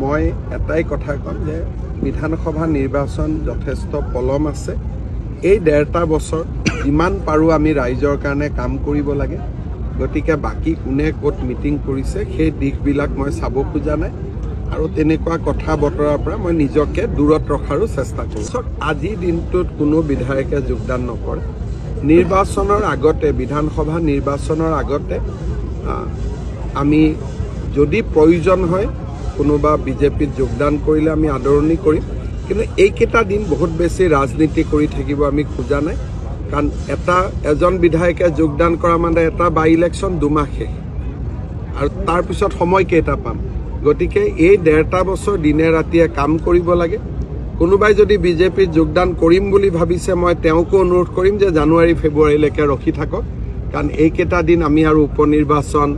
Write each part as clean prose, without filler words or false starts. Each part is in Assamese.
মই এটাই কথা কম যে বিধানসভা নিৰ্বাচন যথেষ্ট পলম আছে। এই 1.5 বছৰ যিমান পাৰো আমি ৰাইজৰ কাৰণে কাম কৰিব লাগে। গতিকে বাকি কোনে ক'ত মিটিং কৰিছে সেই দিশবিলাক মই চাব খোজা নাই আৰু তেনেকুৱা কথা বতৰাৰ পৰা মই নিজকে দূৰত ৰখাৰো চেষ্টা কৰিছোঁ। আজি দিনটোত কোনো বিধায়কে যোগদান নকৰে। নিৰ্বাচনৰ আগতে বিধানসভা নিৰ্বাচনৰ আগতে আমি যদি প্ৰয়োজন হয় কোনোবা বিজেপিত যোগদান কৰিলে আমি আদৰণি কৰিম, কিন্তু এইকেইটা দিন বহুত বেছি ৰাজনীতি কৰি থাকিব আমি খোজা নাই। কাৰণ এজন বিধায়কে যোগদান কৰা মানে এটা বাই ইলেকশ্যন 2 মাহ শেষ আৰু তাৰপিছত সময় কেইটা পাম। গতিকে এই 1.5 বছৰ দিনে ৰাতিয়ে কাম কৰিব লাগে। কোনোবাই যদি বিজেপিত যোগদান কৰিম বুলি ভাবিছে মই তেওঁকো অনুৰোধ কৰিম যে জানুৱাৰী ফেব্ৰুৱাৰীলৈকে ৰখি থাকক, কাৰণ এইকেইটা দিন আমি আৰু উপনিৰ্বাচন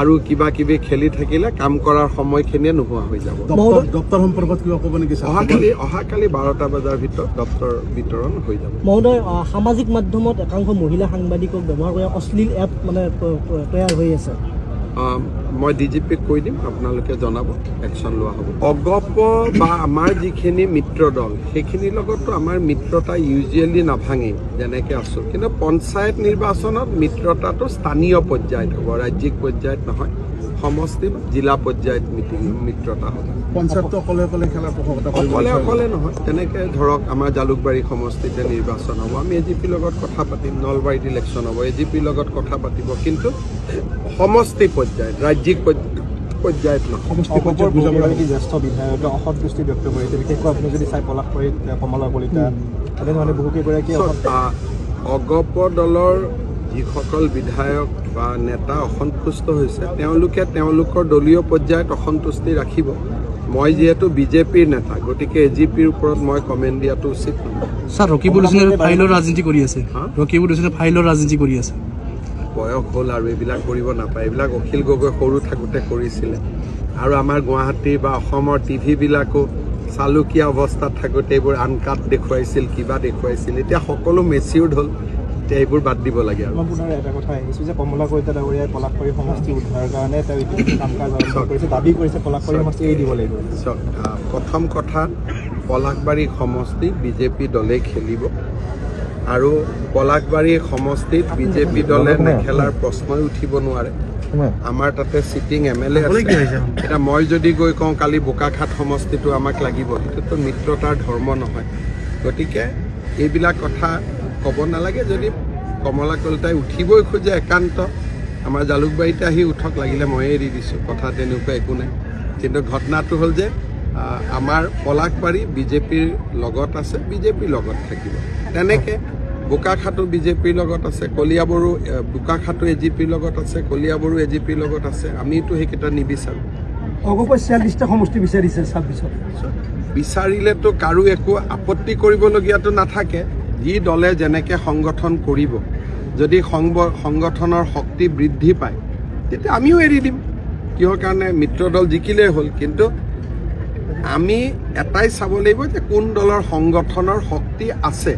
আৰু কিবা কিবি খেলি থাকিলে কাম কৰাৰ সময়খিনিয়ে নোহোৱা হৈ যাব। দপ্তৰ সম্পৰ্কত কিবা ক'ব নেকি? অহাকালি 12টা বজাৰ ভিতৰত দপ্তৰ বিতৰণ হৈ যাব। মহোদয়, সামাজিক মাধ্যমত একাংশ মহিলা সাংবাদিকক ব্যৱহাৰ কৰি অশ্লীল এপ তৈয়াৰ হৈ আছে। মই ডিজিপিক কৈ দিম, আপোনালোকে জনাব, একশ্যন লোৱা হ'ব। অগপ বা আমাৰ যিখিনি মিত্ৰ দল সেইখিনিৰ লগততো আমাৰ মিত্ৰতা ইউজুৱেলি নাভাঙেই, যেনেকৈ আছোঁ। কিন্তু পঞ্চায়ত নিৰ্বাচনত মিত্ৰতাটো স্থানীয় পৰ্যায়ত হ'ব, ৰাজ্যিক পৰ্যায়ত নহয়, সমষ্টি জিলা পৰ্যায়ত মিত্ৰতা হ'ব। পঞ্চায়তটো অকলে খেলা অকলে নহয়। তেনেকৈ ধৰক আমাৰ জালুকবাৰী সমষ্টিতে নিৰ্বাচন হ'ব, আমি এজিপিৰ লগত কথা পাতিম। নলবাৰীত ইলেকশ্যন হ'ব, এজিপিৰ লগত কথা পাতিব, কিন্তু সমষ্টি পৰ্যায়ত, ৰাজ্যিক পৰ্যায়ত নহয়। সমষ্টি পৰ্যায়ত বুজাব লাগে কি জ্যেষ্ঠ বিধায়কে অসন্তুষ্টি ব্যক্ত কৰিছে, বিশেষকৈ আপুনি যদি চাই পলাশবাৰীত কমলা কলিতা তেনেধৰণে বহুকেইগৰাকী অগপ দলৰ যিসকল বিধায়ক বা নেতা অসন্তুষ্ট হৈছে তেওঁলোকে তেওঁলোকৰ দলীয় পৰ্যায়ত অসন্তুষ্টি ৰাখিব। মই যিহেতু বিজেপিৰ নেতা, গতিকে এজিপিৰ ওপৰত মই কমেণ্ট দিয়াটো উচিত নহয়। ছাৰ, ৰকিবুল হুছেইনে ফাইলৰ ৰাজনীতি কৰি আছে। ৰকিবুল হুছেইনে ফাইলৰ ৰাজনীতি কৰি আছে। বয়স হ'ল আৰু এইবিলাক কৰিব নাপায়। এইবিলাক অখিল গগৈ সৰু থাকোঁতে কৰিছিলে আৰু আমাৰ গুৱাহাটী বা অসমৰ টিভিবিলাকো চালুকীয়া অৱস্থাত থাকোঁতে এইবোৰ আনকাট দেখুৱাইছিল, কিবা দেখুৱাইছিল। এতিয়া সকলো মেচিউৰ্ড হ'ল, এতিয়া এইবোৰ বাদ দিব লাগে। আৰু আপোনাৰ এটা কথা আহিছোঁ যে কমলা কলিতা ডাঙৰীয়াই পলাশবাৰী সমষ্টি উদ্ধাৰৰ কাৰণে তেওঁ ইতিমধ্যে কাম কাজ আৰম্ভ কৰিছে, দাবী কৰিছে পলাশবাৰী সমষ্টি এৰি দিব লাগিব। প্ৰথম কথা, পলাশবাৰী সমষ্টি বিজেপি দলে খেলিব আৰু পলাশবাৰী সমষ্টিত বিজেপি দলে নেখেলাৰ প্ৰশ্নই উঠিব নোৱাৰে। আমাৰ তাতে চিটিং MLA আছে। এতিয়া মই যদি গৈ কওঁ কালি বোকাখাট সমষ্টিটো আমাক লাগিব, সেইটোতো মিত্ৰতাৰ ধৰ্ম নহয়। গতিকে এইবিলাক কথা ক'ব নালাগে। যদি কমলা কলিতাই উঠিবই খোজে একান্ত, আমাৰ জালুকবাৰীতে আহি উঠক, লাগিলে ময়ে এৰি দিছোঁ, কথা তেনেকুৱা একো নাই। কিন্তু ঘটনাটো হ'ল যে আমাৰ পলাশবাৰী বিজেপিৰ লগত আছে, বিজেপিৰ লগত থাকিব। তেনেকৈ বোকাখাটো বিজেপিৰ লগত আছে, কলিয়াবৰো বোকাখাটো এজিপিৰ লগত আছে, কলিয়াবৰো এজিপিৰ লগত আছে। আমিতো সেইকেইটা নিবিচাৰোঁ। অগপই 46টা সমষ্টি বিচাৰিছে 26ত। বিচাৰিলেতো কাৰো একো আপত্তি কৰিবলগীয়াটো নাথাকে। যি দলে যেনেকৈ সংগঠন কৰিব, যদি সংগঠনৰ শক্তি বৃদ্ধি পায় তেতিয়া আমিও এৰি দিম। কিহৰ কাৰণে? মিত্ৰ দল জিকিলেই হ'ল। কিন্তু আমি এটাই চাব লাগিব যে কোন দলৰ সংগঠনৰ শক্তি আছে।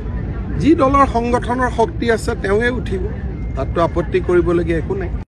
যি দলৰ সংগঠনৰ শক্তি আছে তেওঁৱে উঠিব, তাততো আপত্তি কৰিবলগীয়া একো নাই।